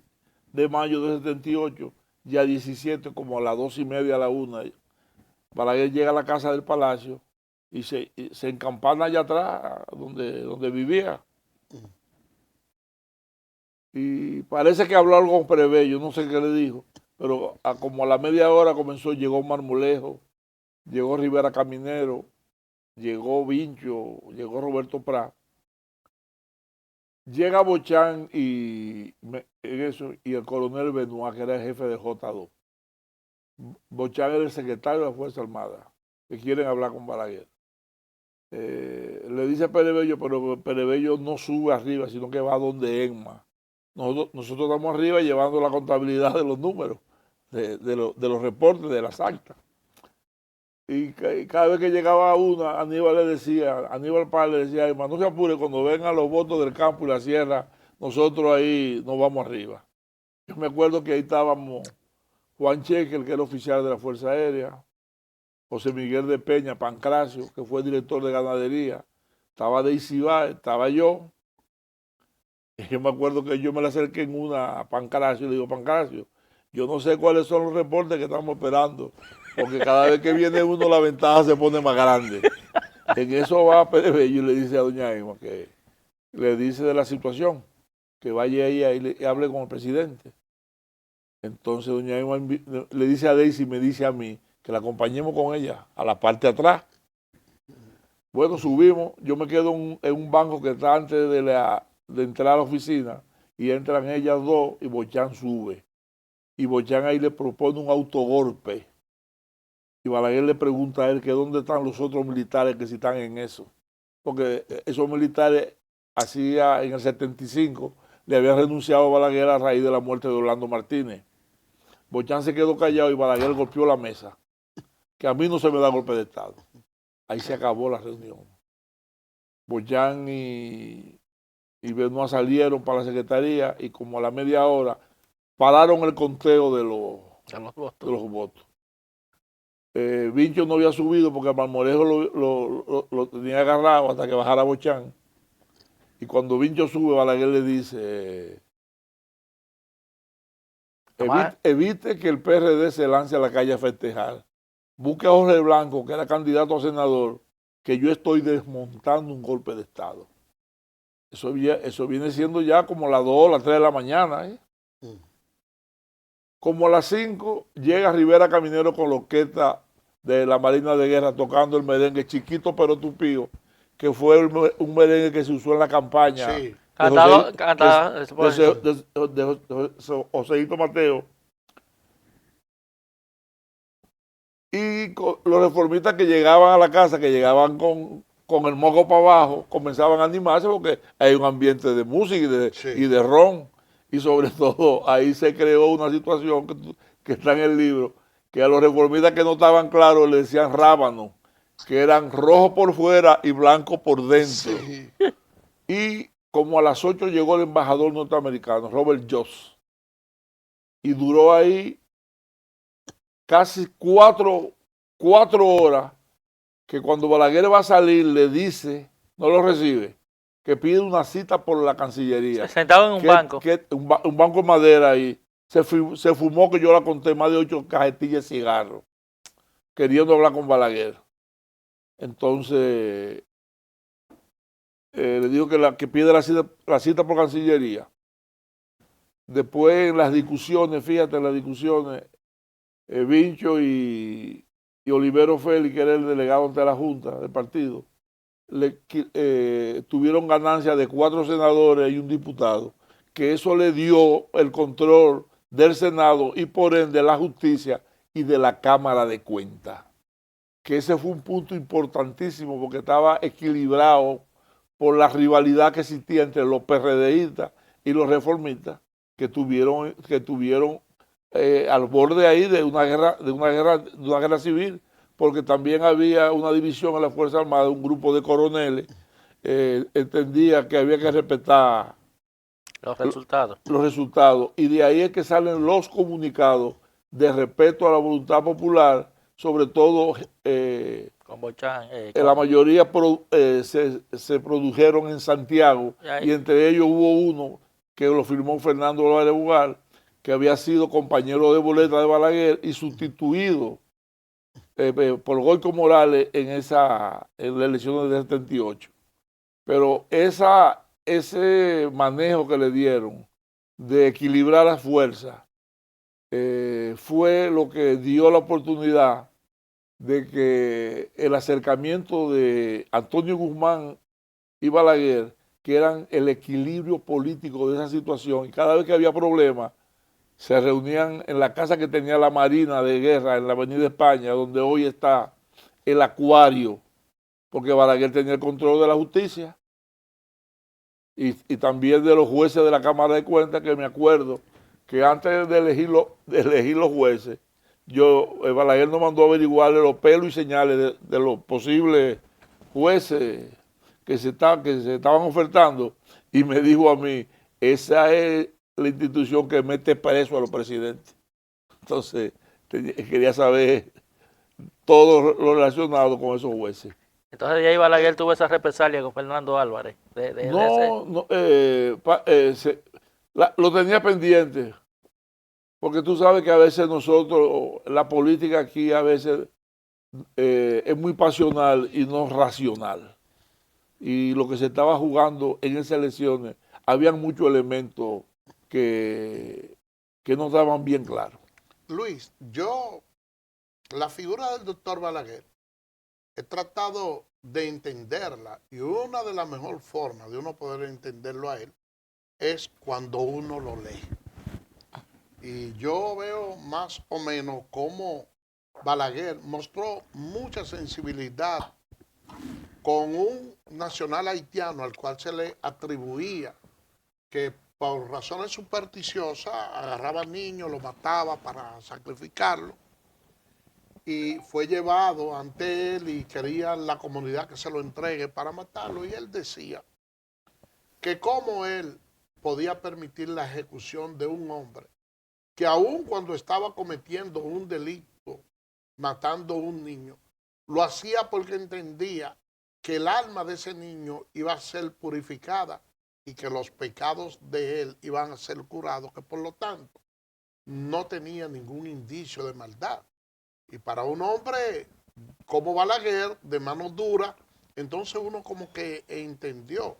de mayo de 78, ya 17, como a las 2:30, a la 1, Balaguer llega a la casa del palacio y se encampana allá atrás, donde vivía. Y parece que habló algo con Prebello, no sé qué le dijo, pero como a la media hora llegó Marmolejo, llegó Rivera Caminero, llegó Vincho, llegó Roberto Prat. Llega Bochán y el coronel Benoit, que era el jefe de J2. Bochán era el secretario de la Fuerza Armada, que quieren hablar con Balaguer. Le dice a Prebello, pero Prebello no sube arriba, sino que va donde Enma. Nosotros estamos arriba llevando la contabilidad de los números, de los reportes, de las actas. Y cada vez que llegaba una, Aníbal Paz le decía, hermano, no se apure, cuando vengan los votos del campo y la sierra, nosotros ahí nos vamos arriba. Yo me acuerdo que ahí estábamos Juan Cheque, que era oficial de la Fuerza Aérea, José Miguel de Peña, Pancracio, que fue director de ganadería, estaba Deisy Báez, estaba yo. Y yo me acuerdo que yo me le acerqué en una a Pancracio y le digo, Pancracio, yo no sé cuáles son los reportes que estamos esperando, porque cada vez que viene uno la ventaja se pone más grande. En eso va Prebello y le dice a doña Emma, que le dice de la situación, que vaya ella y hable con el presidente. Entonces doña Emma le dice a Deisy y me dice a mí que la acompañemos con ella a la parte de atrás. Bueno, subimos, yo me quedo en un banco que está antes de entrar a la oficina y entran ellas dos y Bochán sube. Y Bochán ahí le propone un autogolpe. Y Balaguer le pregunta a él que dónde están los otros militares que si están en eso. Porque esos militares hacía en el 75 le habían renunciado a Balaguer a raíz de la muerte de Orlando Martínez. Bochán se quedó callado y Balaguer golpeó la mesa. Que a mí no se me da golpe de Estado. Ahí se acabó la reunión. Bochán y Benoit salieron para la secretaría y como a la media hora pararon el conteo de los votos. Vincho no había subido porque Marmolejo lo tenía agarrado hasta que bajara Bochán. Y cuando Vincho sube, Balaguer le dice, evite que el PRD se lance a la calle a festejar. Busque a Jorge Blanco, que era candidato a senador, que yo estoy desmontando un golpe de Estado. Eso viene siendo ya como las 2, las 3 de la mañana. Como a las 5 llega Rivera Caminero con la orquesta de la Marina de Guerra tocando el merengue Chiquito pero Tupío, que fue un merengue que se usó en la campaña Sí. de Joséito Mateo. Y los reformistas que llegaban a la casa, que llegaban con el moco para abajo, comenzaban a animarse porque hay un ambiente de música y de ron. Y sobre todo ahí se creó una situación que está en el libro, que a los reformistas que no estaban claros le decían rábanos, que eran rojos por fuera y blancos por dentro. Sí. Y como a las 8 llegó el embajador norteamericano, Robert Joss, y duró ahí casi 4 horas, que cuando Balaguer va a salir le dice, no lo recibe, que pide una cita por la Cancillería. Sentado en un banco. Un banco de madera ahí. Se fumó, que yo la conté, más de 8 cajetillas de cigarros. queriendo hablar con Balaguer. Entonces, le dijo que pide la cita por Cancillería. Después, en las discusiones, fíjate, en las discusiones, Vincho y Olivero Félix, que era el delegado ante la Junta del partido, tuvieron ganancia de 4 senadores y un diputado, que eso le dio el control del Senado y por ende de la justicia y de la Cámara de Cuentas. Que ese fue un punto importantísimo porque estaba equilibrado por la rivalidad que existía entre los PRDistas y los reformistas que tuvieron al borde ahí de una guerra civil, porque también había una división en la Fuerza Armada, un grupo de coroneles entendía que había que respetar Los resultados. los resultados, y de ahí es que salen los comunicados de respeto a la voluntad popular, sobre todo Con Bochán. la mayoría se produjeron en Santiago, y entre ellos hubo uno que lo firmó Fernando Álvarez Bugal, que había sido compañero de boleta de Balaguer y sustituido por Goico Morales en la elección de 78. Pero ese manejo que le dieron de equilibrar las fuerzas fue lo que dio la oportunidad de que el acercamiento de Antonio Guzmán y Balaguer, que eran el equilibrio político de esa situación, y cada vez que había problemas, se reunían en la casa que tenía la Marina de Guerra, en la Avenida España, donde hoy está el Acuario, porque Balaguer tenía el control de la justicia y también de los jueces de la Cámara de Cuentas, que me acuerdo que antes de elegir los jueces, Balaguer nos mandó a averiguarle los pelos y señales de los posibles jueces que se estaban ofertando, y me dijo a mí, esa es la institución que mete preso a los presidentes. Entonces, quería saber todo lo relacionado con esos jueces. Entonces de ahí Balaguer tuvo esa represalia con Fernando Álvarez. Lo tenía pendiente, porque tú sabes que a veces nosotros, la política aquí a veces es muy pasional y no racional. Y lo que se estaba jugando en esas elecciones, habían muchos elementos que no estaban bien claros. Luis, la figura del doctor Balaguer, he tratado de entenderla, y una de las mejores formas de uno poder entenderlo a él es cuando uno lo lee. Y yo veo más o menos cómo Balaguer mostró mucha sensibilidad con un nacional haitiano al cual se le atribuía que por razones supersticiosas agarraba niños, los mataba para sacrificarlo, y fue llevado ante él y quería la comunidad que se lo entregue para matarlo, y él decía que cómo él podía permitir la ejecución de un hombre que aun cuando estaba cometiendo un delito, matando a un niño, lo hacía porque entendía que el alma de ese niño iba a ser purificada y que los pecados de él iban a ser curados, que por lo tanto no tenía ningún indicio de maldad. Y para un hombre como Balaguer, de mano dura, entonces uno como que entendió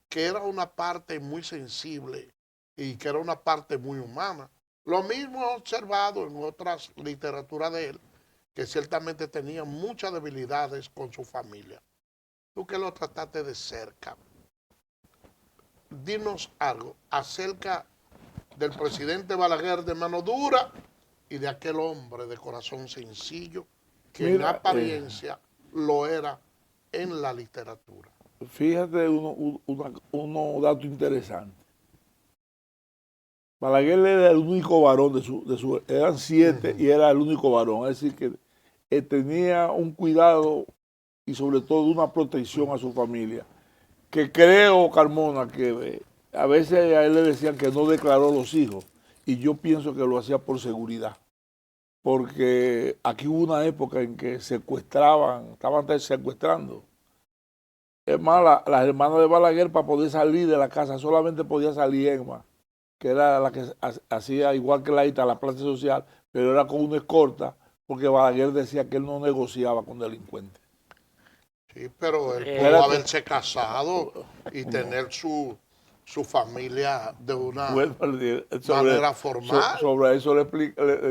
que era una parte muy sensible y que era una parte muy humana. Lo mismo he observado en otras literaturas de él, que ciertamente tenía muchas debilidades con su familia. Tú que lo trataste de cerca, dinos algo acerca del presidente Balaguer de mano dura y de aquel hombre de corazón sencillo que en apariencia lo era en la literatura. Fíjate unos datos interesantes. Balaguer era el único varón eran 7 y era el único varón, es decir que tenía un cuidado y sobre todo una protección a su familia, que creo, Carmona, que a veces a él le decían que no declaró los hijos, y yo pienso que lo hacía por seguridad, porque aquí hubo una época en que estaban secuestrando. Es más, las hermanas de Balaguer, para poder salir de la casa, solamente podía salir Emma, que era la que hacía igual que Laita la clase social, pero era con una escolta, porque Balaguer decía que él no negociaba con delincuentes. Sí, pero él pudo Espérate. haberse casado y tener su familia de una Bueno, manera formal. sobre eso le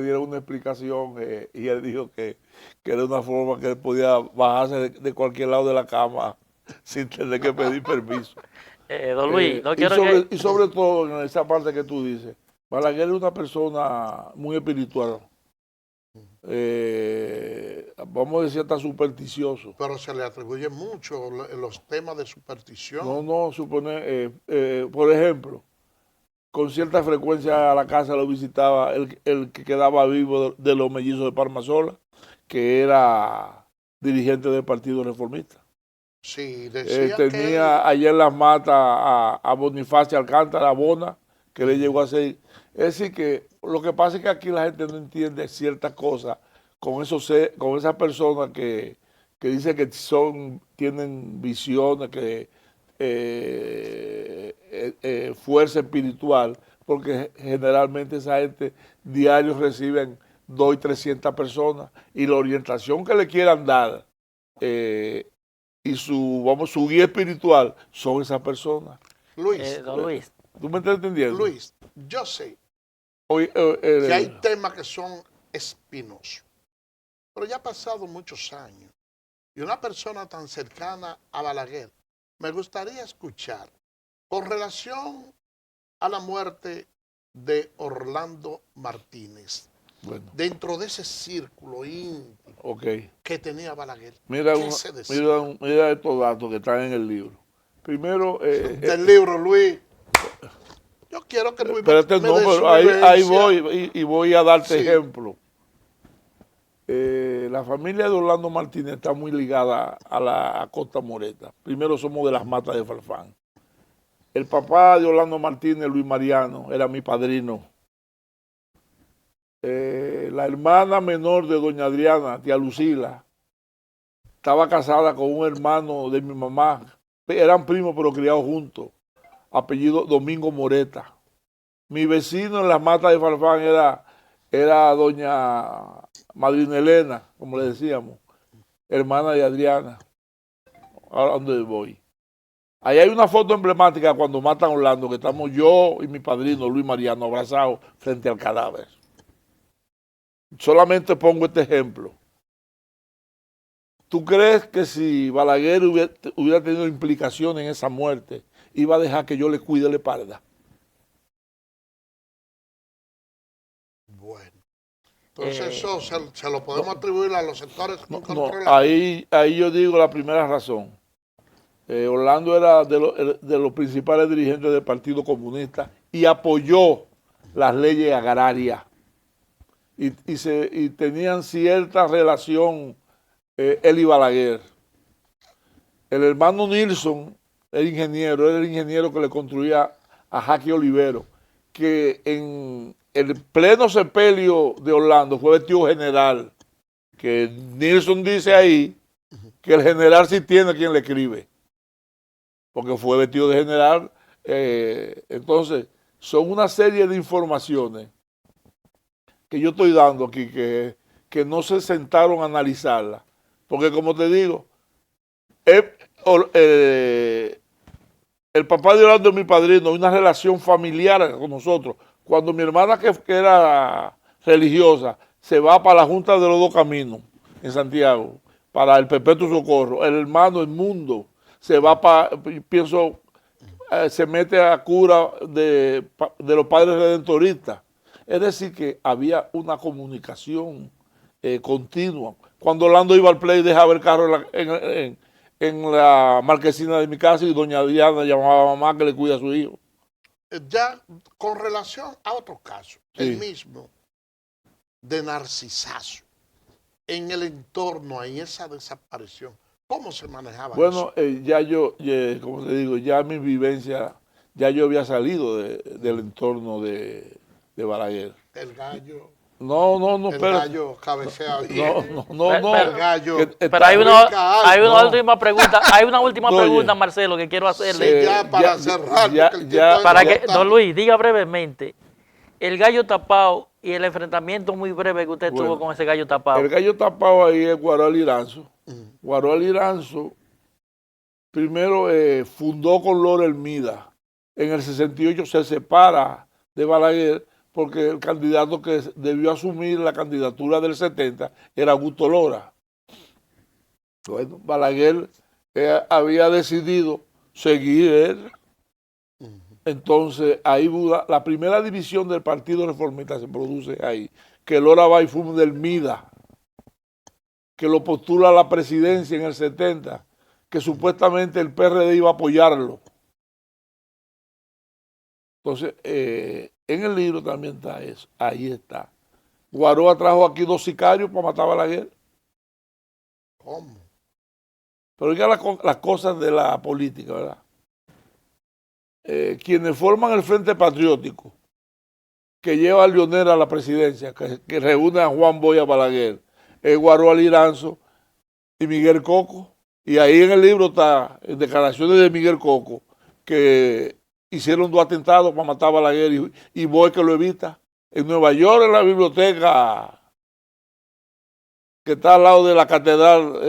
dieron una explicación y él dijo que era una forma que él podía bajarse de cualquier lado de la cama sin tener que pedir permiso. Don Luis, no quiero y sobre todo en esa parte que tú dices, Balaguer es una persona muy espiritual. Vamos a decir hasta supersticioso. Pero se le atribuye mucho los temas de superstición. No, supone, por ejemplo, con cierta frecuencia a la casa lo visitaba el que quedaba vivo de los mellizos de Palmasola, que era dirigente del Partido Reformista. Sí, decía tenía ayer en las matas a Bonifacio Alcántara Bona, que le llegó a ser. Es decir, que lo que pasa es que aquí la gente no entiende ciertas cosas con esas personas que dicen que tienen visiones, que fuerza espiritual, porque generalmente esa gente diarios reciben 200 y 300 personas y la orientación que le quieran dar y su guía espiritual son esas personas. Luis, don Luis. ¿Tú me estás entendiendo? Luis, yo sé Hoy, que hay temas que son espinosos, pero ya ha pasado muchos años y una persona tan cercana a Balaguer, me gustaría escuchar con relación a la muerte de Orlando Martínez, bueno, dentro de ese círculo íntimo que tenía Balaguer. Mira estos datos que están en el libro. Primero, del libro, Luis. Yo quiero que Luis pero ahí voy y voy a darte ejemplo. La familia de Orlando Martínez está muy ligada a la Costa Moreta. Primero somos de las Matas de Farfán. El papá de Orlando Martínez, Luis Mariano, era mi padrino. La hermana menor de doña Adriana, tía Lucila, estaba casada con un hermano de mi mamá. Eran primos pero criados juntos. Apellido Domingo Moreta. Mi vecino en las Matas de Farfán era doña Madrina Elena, como le decíamos, hermana de Adriana. Ahora, ¿dónde voy? Ahí hay una foto emblemática cuando matan a Orlando, que estamos yo y mi padrino Luis Mariano abrazados frente al cadáver. Solamente pongo este ejemplo. ¿Tú crees que si Balaguer hubiera tenido implicación en esa muerte, iba a dejar que yo le cuide la espalda? Bueno, entonces eso se lo podemos atribuir a los sectores incontrolables. Ahí yo digo la primera razón. Orlando era de los principales dirigentes del Partido Comunista y apoyó las leyes agrarias y tenían cierta relación él y Balaguer. El hermano Nilsson, era el ingeniero que le construía a Jackie Olivero, que en el pleno sepelio de Orlando fue vestido general, que Nilsson dice ahí que el general sí tiene quien le escribe, porque fue vestido de general. Entonces, son una serie de informaciones que yo estoy dando aquí que no se sentaron a analizarla, porque como te digo, el papá de Orlando es mi padrino, hay una relación familiar con nosotros. Cuando mi hermana, que era religiosa, se va para la Junta de los Dos Caminos en Santiago, para el Perpetuo Socorro, el hermano Edmundo se va se mete a cura de los padres redentoristas. Es decir, que había una comunicación continua. Cuando Orlando iba al play, dejaba el carro en la marquesina de mi casa y doña Diana llamaba a mamá que le cuida a su hijo. Ya con relación a otro caso, Sí. el mismo de Narcisazo, en el entorno, en esa desaparición, ¿cómo se manejaba eso? Bueno, como te digo, ya mi vivencia, ya yo había salido del entorno de Balaguer. El gallo. No, El gallo cabecea bien. No. El gallo. Pero hay una última pregunta, pregunta, Marcelo, que quiero hacerle. Sí, ya para cerrar. Para que, don Luis, diga brevemente, el gallo tapado Y el enfrentamiento muy breve que usted Bueno, tuvo con ese gallo tapado. El gallo tapado ahí es Guaroa Liranzo. Guaroa Liranzo primero fundó con Lora Hermida. En el 68 se separa de Balaguer porque el candidato que debió asumir la candidatura del 70 era Augusto Lora. Bueno, Balaguer había decidido seguir él. Entonces, ahí la primera división del Partido Reformista se produce ahí, que Lora va y funda del MIDA, que lo postula a la presidencia en el 70, que supuestamente el PRD iba a apoyarlo. Entonces, en el libro también está eso, ahí está. Guaroa trajo aquí 2 sicarios para matar a Balaguer. ¿Cómo? Pero ya las cosas de la política, ¿verdad? Quienes forman el Frente Patriótico, que lleva a Leonel a la presidencia, que reúne a Juan Boy a Balaguer, es Guaroa Liranzo y Miguel Coco. Y ahí en el libro está en declaraciones de Miguel Coco, que hicieron 2 atentados para matar a Balaguer y Boy que lo evita. En Nueva York, en la biblioteca que está al lado de la catedral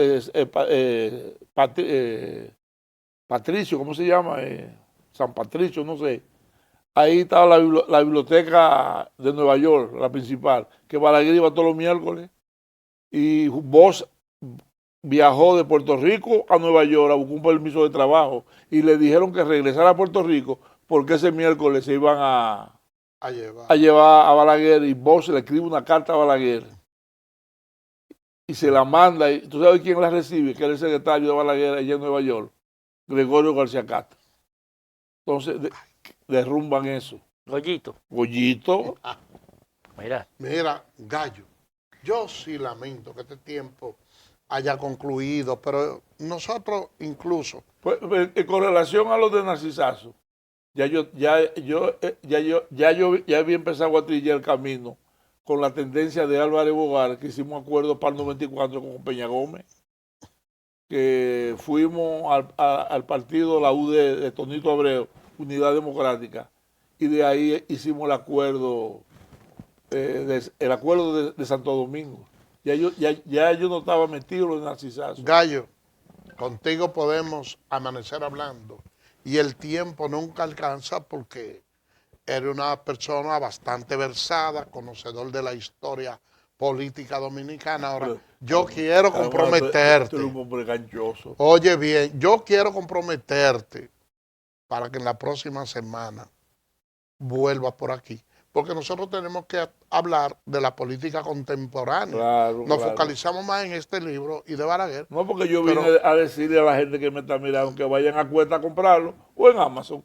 Patricio, ¿cómo se llama? San Patricio, no sé. Ahí estaba la biblioteca de Nueva York, la principal, que Balaguer iba todos los miércoles. Y Bosch viajó de Puerto Rico a Nueva York a buscar un permiso de trabajo y le dijeron que regresara a Puerto Rico porque ese miércoles se iban a llevar a Balaguer, y Bosch le escribe una carta a Balaguer y se la manda. Y ¿tú sabes quién la recibe? Que era el secretario de Balaguer allá en Nueva York, Gregorio García Castro. Entonces derrumban eso. Goyito. Mira, Gallo, yo sí lamento que este tiempo haya concluido, pero nosotros incluso... Pues, con relación a los de Narcisazo, ya había empezado a trillar el camino con la tendencia de Álvarez Bogar, que hicimos acuerdo para el 94 con Peña Gómez, que fuimos al partido, la U de Tonito Abreu, Unidad Democrática, y de ahí hicimos el acuerdo de Santo Domingo. Ya yo no estaba metido en Narcisazo. Gallo, contigo podemos amanecer hablando y el tiempo nunca alcanza porque eres una persona bastante versada, conocedor de la historia política dominicana. Ahora, yo quiero comprometerte. Tú eres un hombre ganchoso. Oye bien, yo quiero comprometerte para que en la próxima semana vuelvas por aquí. Porque nosotros tenemos que hablar de la política contemporánea. Claro, Nos focalizamos más en este libro y de Balaguer. No, porque yo vine a decirle a la gente que me está mirando que vayan a Cuesta a comprarlo o en Amazon.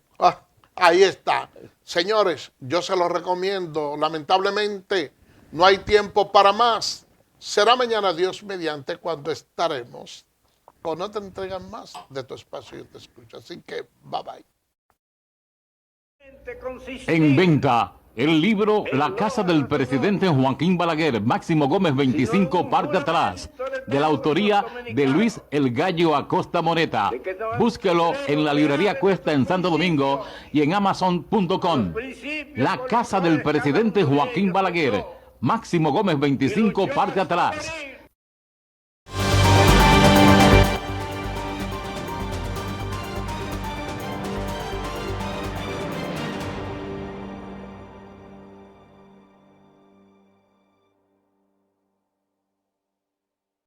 Ahí está. Señores, yo se los recomiendo. Lamentablemente, no hay tiempo para más. Será mañana, Dios mediante, cuando estaremos con otra entrega más de Tu Espacio Yo Te Escucho. Así que, bye bye. En venta, el libro La Casa del Presidente Joaquín Balaguer, Máximo Gómez 25, parte atrás, de la autoría de Luis El Gallo Acosta Moreta. Búsquelo en la librería Cuesta en Santo Domingo y en Amazon.com. La Casa del Presidente Joaquín Balaguer, Máximo Gómez 25, parte atrás.